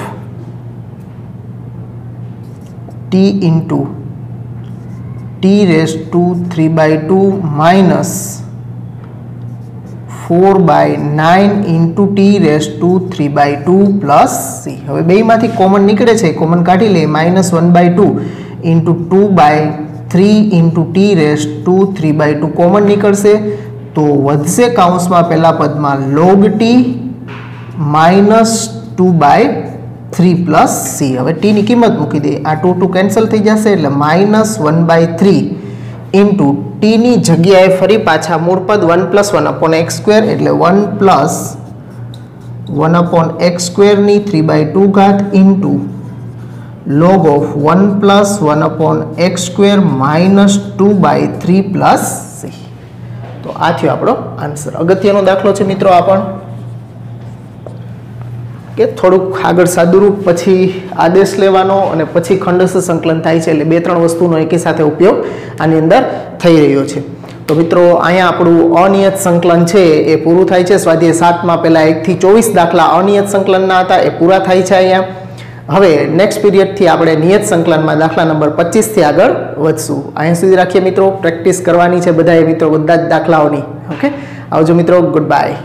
t into t⁻³ minus 4/9 into t⁻³ plus c. હવે બેમાંથી કોમન નીકળે છે કોમન કાઢી લઈએ -1/2 ઇન્ટુ 2/3 ઇન્ટુ t⁻³ કોમન નીકળશે તો વધશે કૌંસમાં પહેલા પદમાં log t minus 2/3 plus c. હવે t ની કિંમત મૂકી દઈએ આ 2 કેન્સલ થઈ જશે એટલે -1/3 ઇન્ટુ t ની જગ્યાએ ફરી પાછા મૂળ પદ 1 + 1/x² એટલે 1 + 1/x² ની 3/2 ઘાત into log of 1 + 1/x² minus 2/3 plus c. તો આ થયો આપણો આન્સર. અગત્યનો દાખલો છે મિત્રો આ પણ કે થોડુંક આગળ સાદુરૂપ પછી આદેશ લેવાનો અને પછી ખંડસ્થ સંકલન થાય છે એટલે 2-3 વસ્તુનો એકી સાથે ઉપયોગ આની અંદર થઈ રહ્યો છે. તો મિત્રો અહીંયા આપણું અનિયત સંકલન છે એ પૂરું થાય છે. સ્વાધ્યાય 7માં પહેલાં 1 થી 24 દાખલા અનિયત સંકલનના હતા એ પૂરા થાય છે અહીંયા. હવે નેક્સ્ટ પીરિયડથી આપણે નિયત સંકલનમાં દાખલા નંબર 25 થી આગળ વધશું. અહીંયા સુધી રાખીએ મિત્રો. પ્રેક્ટિસ કરવાની છે બધાએ મિત્રો બધા જ દાખલાઓની. ઓકે આવજો મિત્રો. Good bye.